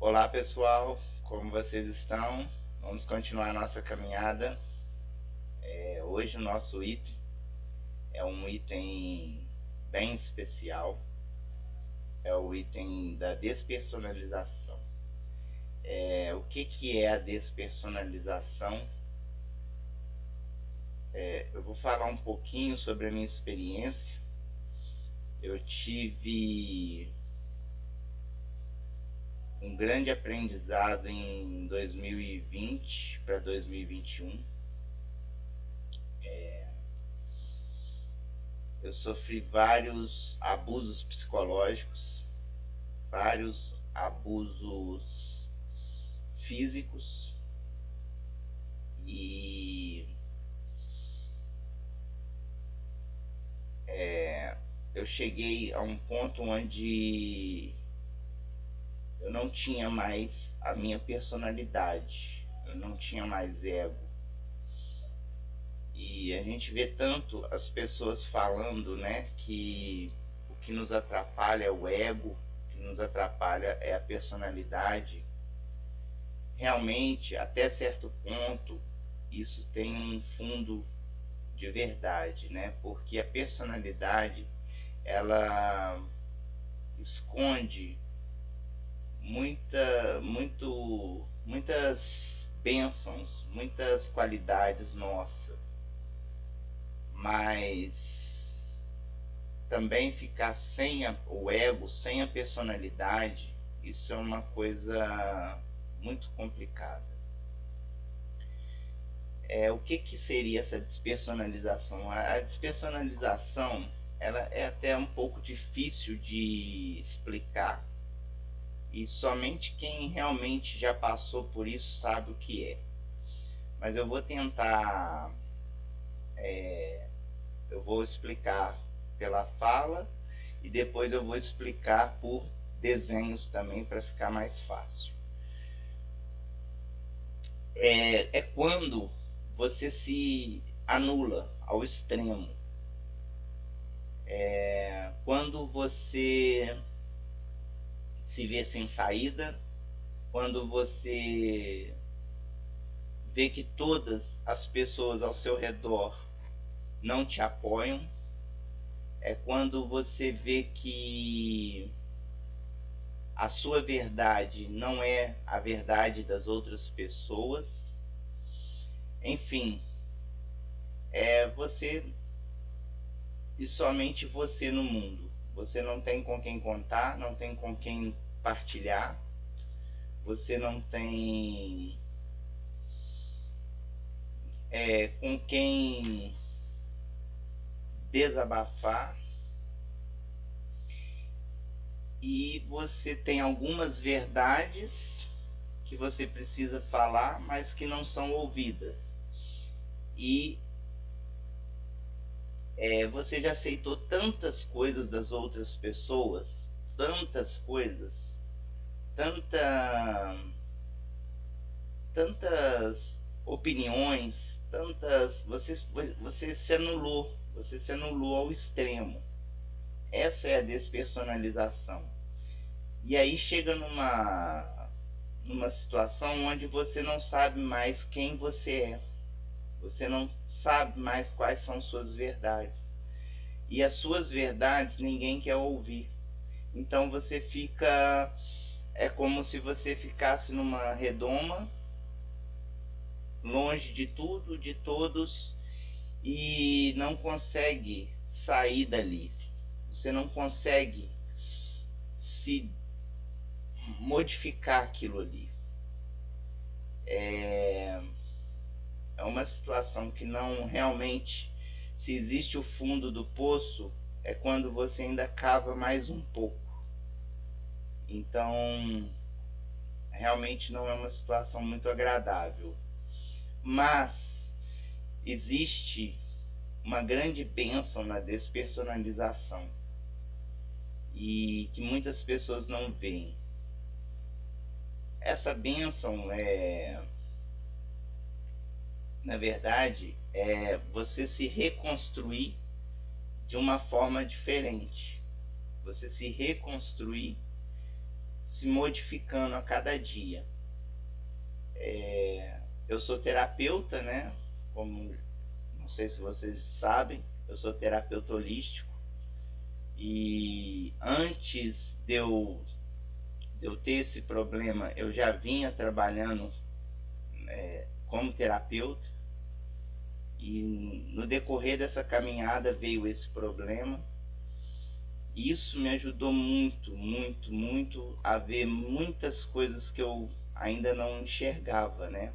Olá pessoal, como vocês estão? Vamos continuar a nossa caminhada. Hoje o nosso item é um item bem especial, é o item da despersonalização. O que é a despersonalização? Eu vou falar um pouquinho sobre a minha experiência. Eu tive um grande aprendizado em 2020 para 2021. Eu sofri vários abusos psicológicos, vários abusos físicos e eu cheguei a um ponto onde eu não tinha mais a minha personalidade, eu não tinha mais ego. E a gente vê tanto as pessoas falando, né, que o que nos atrapalha é o ego, o que nos atrapalha é a personalidade. Realmente, até certo ponto, isso tem um fundo de verdade, né? Porque a personalidade, ela esconde muitas bênçãos, muitas qualidades nossas, mas também ficar sem o ego, sem a personalidade, isso é uma coisa muito complicada. O que seria essa despersonalização? A despersonalização, ela é até um pouco difícil de explicar, e somente quem realmente já passou por isso sabe o que é. Mas eu vou tentar, eu vou explicar pela fala e depois eu vou explicar por desenhos também para ficar mais fácil. É quando você se anula ao extremo. Quando você se vê sem saída, quando você vê que todas as pessoas ao seu redor não te apoiam, é quando você vê que a sua verdade não é a verdade das outras pessoas. Enfim, é você e somente você no mundo. Você não tem com quem contar, não tem com quem partilhar, você não tem com quem desabafar, e você tem algumas verdades que você precisa falar, mas que não são ouvidas. E você já aceitou tantas coisas das outras pessoas, tantas coisas, tantas opiniões, você se anulou ao extremo. Essa é a despersonalização. E aí chega numa situação onde você não sabe mais quem você é, você não sabe mais quais são suas verdades, e as suas verdades ninguém quer ouvir. Então você fica, é como se você ficasse numa redoma, longe de tudo, de todos, e não consegue sair dali. Você não consegue se modificar aquilo ali. É uma situação que não realmente, se existe o fundo do poço, é quando você ainda cava mais um pouco. Então, realmente não é uma situação muito agradável. Mas existe uma grande bênção na despersonalização e que muitas pessoas não veem. Essa bênção na verdade, é você se reconstruir de uma forma diferente. Você se reconstruir se modificando a cada dia. Eu sou terapeuta, né? Como não sei se vocês sabem, eu sou terapeuta holístico. E antes de eu ter esse problema, eu já vinha trabalhando como terapeuta. E no decorrer dessa caminhada veio esse problema. E isso me ajudou muito, muito, muito a ver muitas coisas que eu ainda não enxergava, né?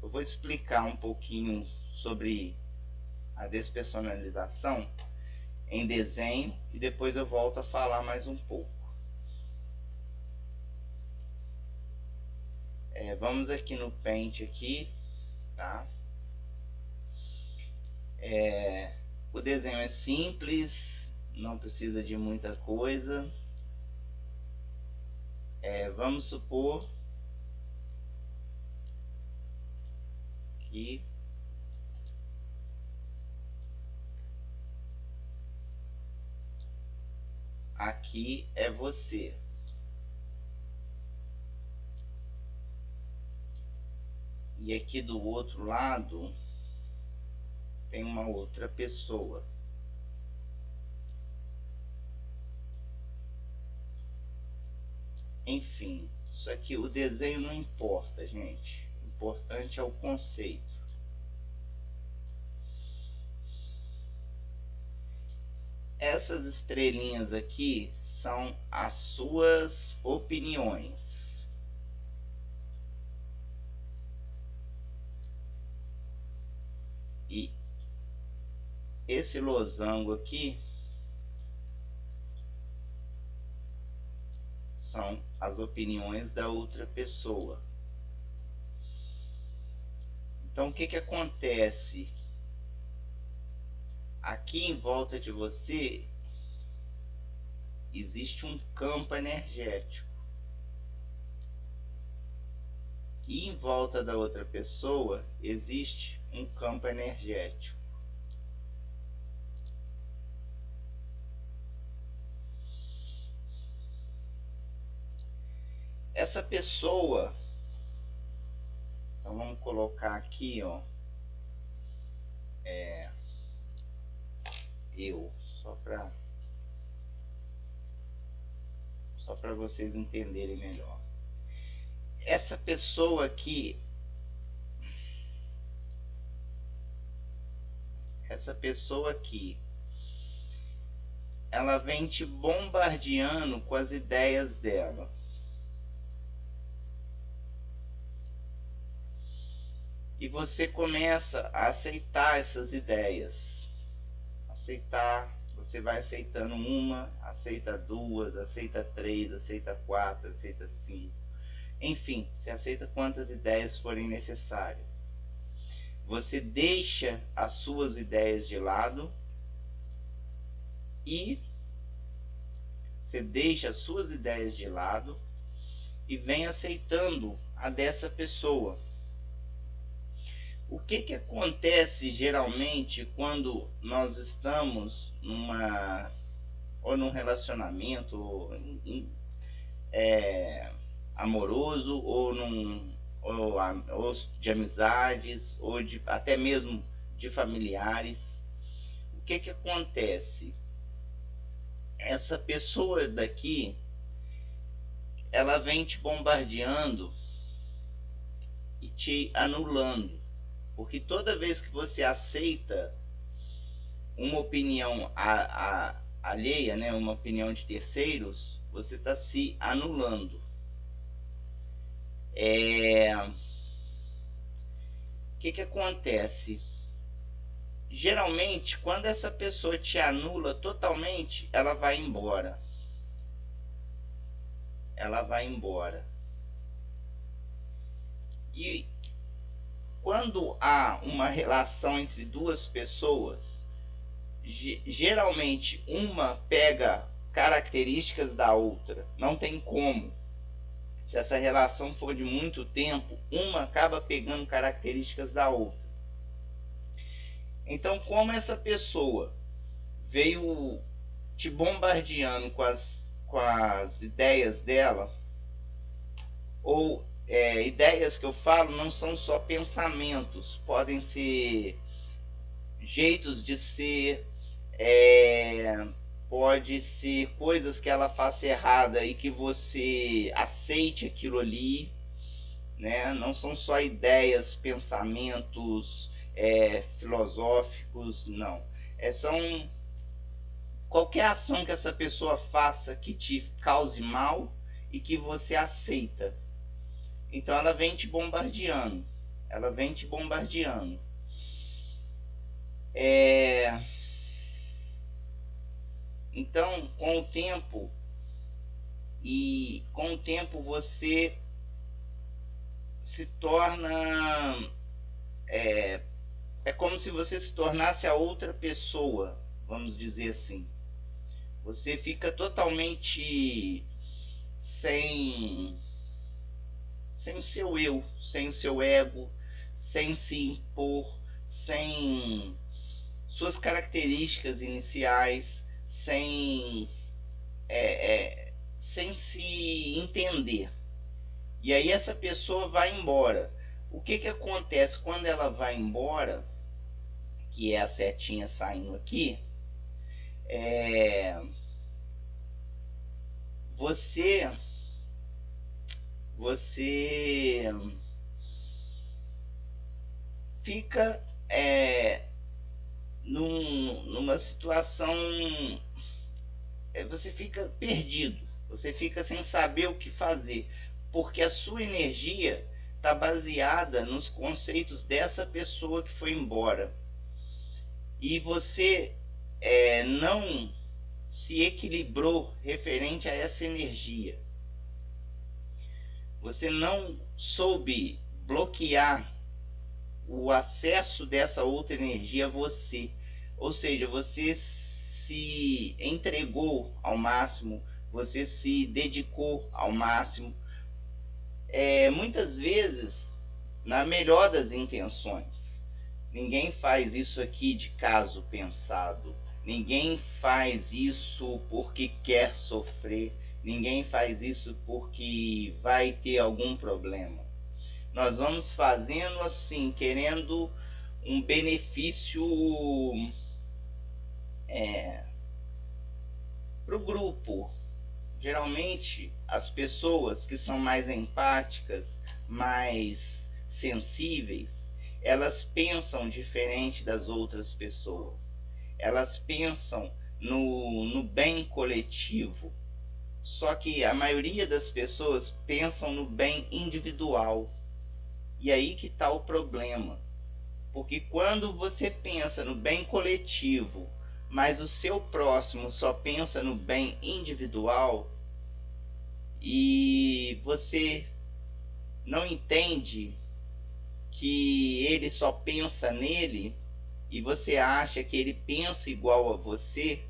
Eu vou explicar um pouquinho sobre a despersonalização em desenho e depois eu volto a falar mais um pouco. Vamos aqui no Paint aqui, tá? O desenho é simples, não precisa de muita coisa. Vamos supor que aqui é você. E aqui do outro lado tem uma outra pessoa. Enfim, isso aqui, o desenho não importa, gente. O importante é o conceito. Essas estrelinhas aqui são as suas opiniões. E esse losango aqui são as opiniões da outra pessoa. Então o que acontece? Aqui em volta de você existe um campo energético. E em volta da outra pessoa existe um campo energético. Essa pessoa, então vamos colocar aqui, ó, eu, só para vocês entenderem melhor. Essa pessoa aqui, ela vem te bombardeando com as ideias dela. E você começa a aceitar essas ideias. Você vai aceitando uma, aceita duas, aceita três, aceita quatro, aceita cinco. Enfim, você aceita quantas ideias forem necessárias. Você deixa as suas ideias de lado e vem aceitando a dessa pessoa. O que acontece geralmente quando nós estamos num relacionamento amoroso ou de amizades ou até mesmo de familiares? O que acontece? Essa pessoa daqui, ela vem te bombardeando e te anulando. Porque toda vez que você aceita uma opinião alheia, né, uma opinião de terceiros, você está se anulando. O que acontece? Geralmente, quando essa pessoa te anula totalmente, ela vai embora. E quando há uma relação entre duas pessoas, geralmente uma pega características da outra. Não tem como. Se essa relação for de muito tempo, uma acaba pegando características da outra. Então, como essa pessoa veio te bombardeando com as ideias dela, ou ideias que eu falo não são só pensamentos, podem ser jeitos de ser, pode ser coisas que ela faça errada e que você aceite aquilo ali, né? Não são só ideias, pensamentos filosóficos, não. São qualquer ação que essa pessoa faça que te cause mal e que você aceita. Então ela vem te bombardeando. Ela vem te bombardeando. Então, com o tempo você se torna... É como se você se tornasse a outra pessoa, vamos dizer assim. Você fica totalmente sem o seu eu, sem o seu ego, sem se impor, sem suas características iniciais, sem se entender. E aí essa pessoa vai embora. O que acontece quando ela vai embora, que é a setinha saindo aqui, você fica numa situação, você fica perdido, você fica sem saber o que fazer, porque a sua energia está baseada nos conceitos dessa pessoa que foi embora, e você não se equilibrou referente a essa energia. Você não soube bloquear o acesso dessa outra energia a você. Ou seja, você se entregou ao máximo, você se dedicou ao máximo. Muitas vezes, na melhor das intenções. Ninguém faz isso aqui de caso pensado. Ninguém faz isso porque quer sofrer. Ninguém faz isso porque vai ter algum problema. Nós vamos fazendo assim, querendo um benefício para o grupo. Geralmente, as pessoas que são mais empáticas, mais sensíveis, elas pensam diferente das outras pessoas. Elas pensam no bem coletivo. Só que a maioria das pessoas pensam no bem individual. E aí que está o problema. Porque quando você pensa no bem coletivo, mas o seu próximo só pensa no bem individual, e você não entende que ele só pensa nele, e você acha que ele pensa igual a você,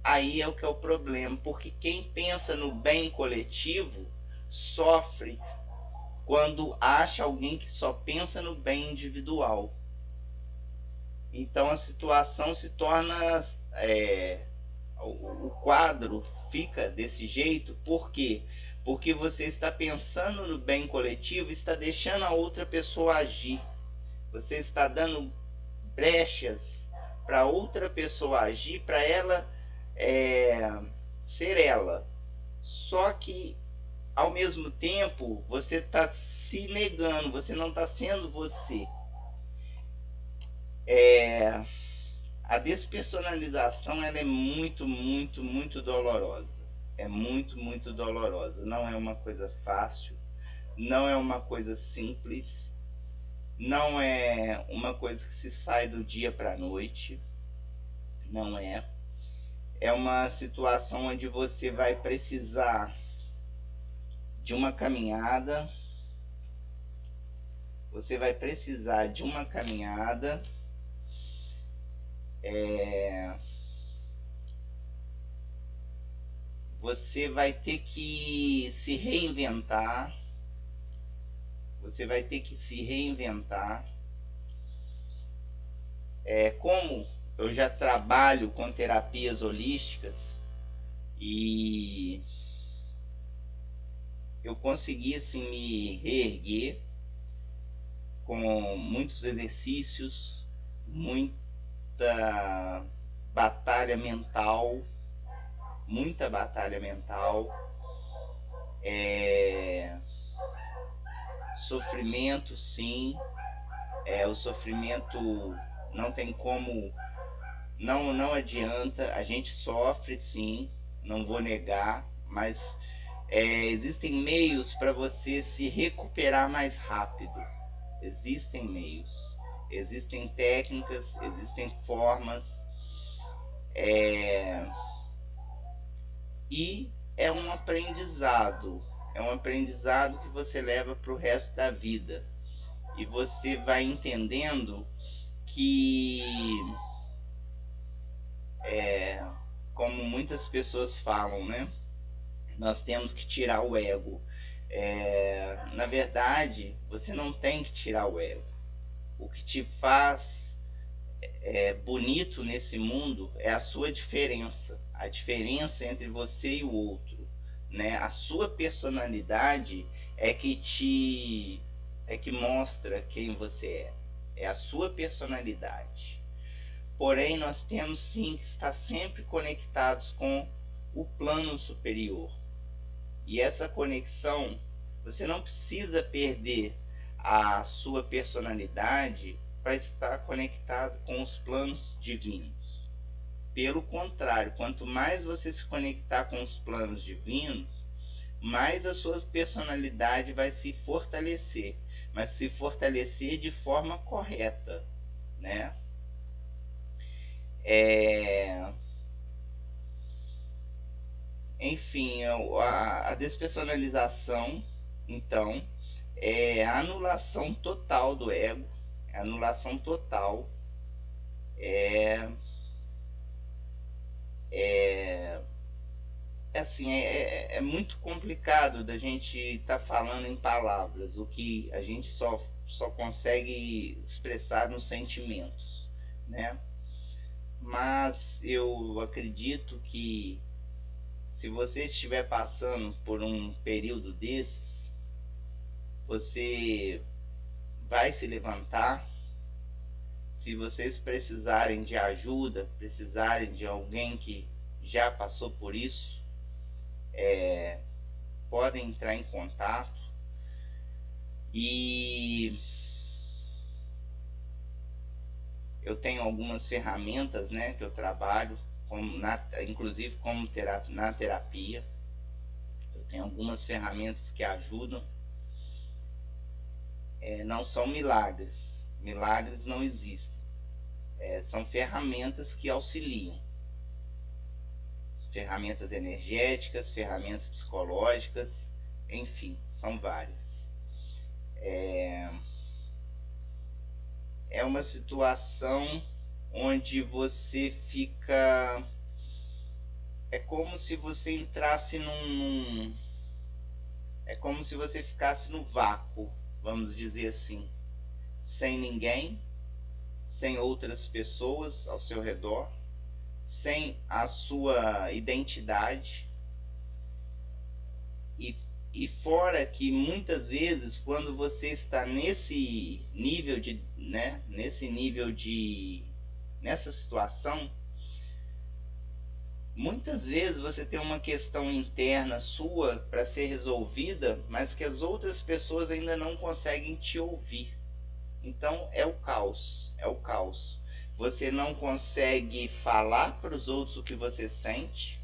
aí é o que é o problema. Porque quem pensa no bem coletivo sofre quando acha alguém que só pensa no bem individual. Então a situação se torna... o quadro fica desse jeito. Por quê? Porque você está pensando no bem coletivo, está deixando a outra pessoa agir. Você está dando brechas para outra pessoa agir, para ela ser ela. Só que ao mesmo tempo você está se negando, você não está sendo você. A despersonalização, ela é muito, muito, muito dolorosa. É muito, muito dolorosa. Não é uma coisa fácil, não é uma coisa simples, não é uma coisa que se sai do dia para a noite. Não é. É uma situação onde você vai precisar de uma caminhada. Você vai precisar de uma caminhada. Você vai ter que se reinventar. Você vai ter que se reinventar. Como eu já trabalho com terapias holísticas e eu consegui assim me reerguer com muitos exercícios, muita batalha mental, muita batalha mental, sofrimento sim, o sofrimento não tem como, não adianta, a gente sofre sim, não vou negar, mas existem meios para você se recuperar mais rápido. Existem meios, existem técnicas, existem formas, e é um aprendizado que você leva para o resto da vida. E você vai entendendo que, como muitas pessoas falam, né? Nós temos que tirar o ego. Na verdade, você não tem que tirar o ego. O que te faz bonito nesse mundo é a sua diferença, a diferença entre você e o outro, né? A sua personalidade é que mostra quem você é a sua personalidade. Porém, nós temos sim que estar sempre conectados com o plano superior. E essa conexão, você não precisa perder a sua personalidade para estar conectado com os planos divinos. Pelo contrário, quanto mais você se conectar com os planos divinos, mais a sua personalidade vai se fortalecer, mas se fortalecer de forma correta, né? Enfim, a despersonalização, então, é a anulação total do ego, é a anulação total, é muito complicado da gente estar falando em palavras, o que a gente só consegue expressar nos sentimentos, né? Mas eu acredito que se você estiver passando por um período desses, você vai se levantar. Se vocês precisarem de ajuda, precisarem de alguém que já passou por isso, podem entrar em contato. E eu tenho algumas ferramentas, né, que eu trabalho, inclusive na terapia. Eu tenho algumas ferramentas que ajudam. Não são milagres. Milagres não existem. São ferramentas que auxiliam. Ferramentas energéticas, ferramentas psicológicas, enfim, são várias. É uma situação onde você fica... É como se você entrasse é como se você ficasse no vácuo, vamos dizer assim, sem ninguém, sem outras pessoas ao seu redor, sem a sua identidade. E fora que muitas vezes, quando você está nesse nível nessa situação, muitas vezes você tem uma questão interna sua para ser resolvida, mas que as outras pessoas ainda não conseguem te ouvir. Então é o caos, é o caos. Você não consegue falar para os outros o que você sente,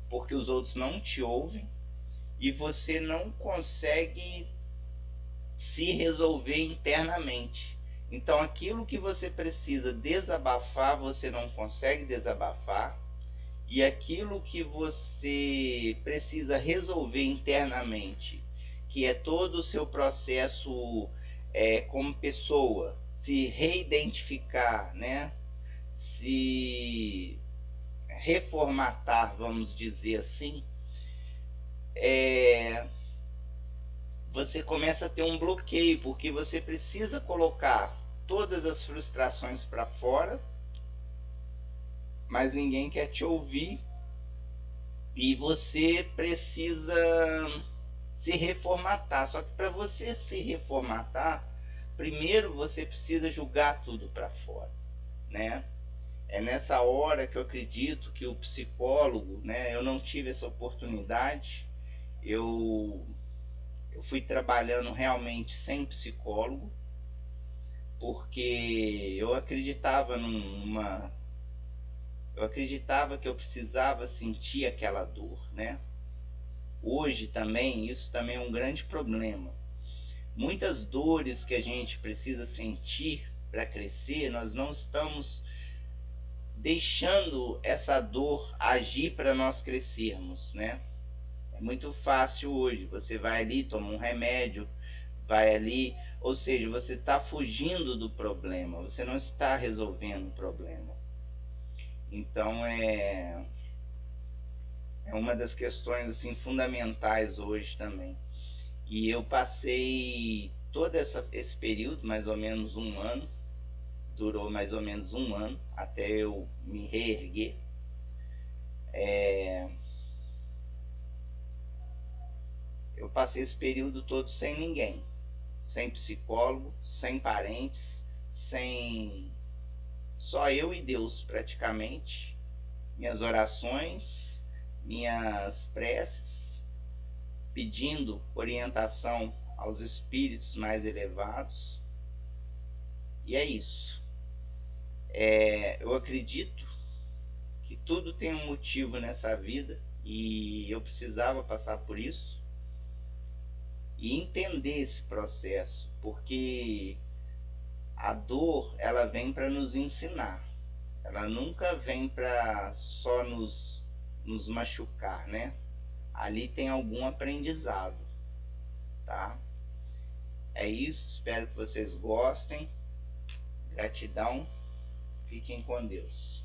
porque os outros não te ouvem, e você não consegue se resolver internamente. Então aquilo que você precisa desabafar, você não consegue desabafar, e aquilo que você precisa resolver internamente, que é todo o seu processo como pessoa, se reidentificar, né? Se reformatar, vamos dizer assim, você começa a ter um bloqueio, porque você precisa colocar todas as frustrações para fora, mas ninguém quer te ouvir e você precisa se reformatar. Só que para você se reformatar, primeiro você precisa julgar tudo para fora, né? É nessa hora que eu acredito que o psicólogo, né? Eu não tive essa oportunidade. Eu fui trabalhando realmente sem psicólogo, porque eu acreditava que eu precisava sentir aquela dor, né? Hoje também, isso também é um grande problema. Muitas dores que a gente precisa sentir para crescer, nós não estamos deixando essa dor agir para nós crescermos, né? É muito fácil hoje, você vai ali, toma um remédio, vai ali, ou seja, você está fugindo do problema, você não está resolvendo o problema. Então é uma das questões assim fundamentais hoje também. E eu passei todo esse período, mais ou menos um ano, durou mais ou menos um ano até eu me reerguer. Eu passei esse período todo sem ninguém, sem psicólogo, sem parentes, sem só eu e Deus praticamente, minhas orações, minhas preces, pedindo orientação aos espíritos mais elevados. E é isso. Eu acredito que tudo tem um motivo nessa vida e eu precisava passar por isso e entender esse processo, porque a dor ela vem para nos ensinar, ela nunca vem para só nos machucar, né? Ali tem algum aprendizado, tá? É isso, espero que vocês gostem. Gratidão, fiquem com Deus.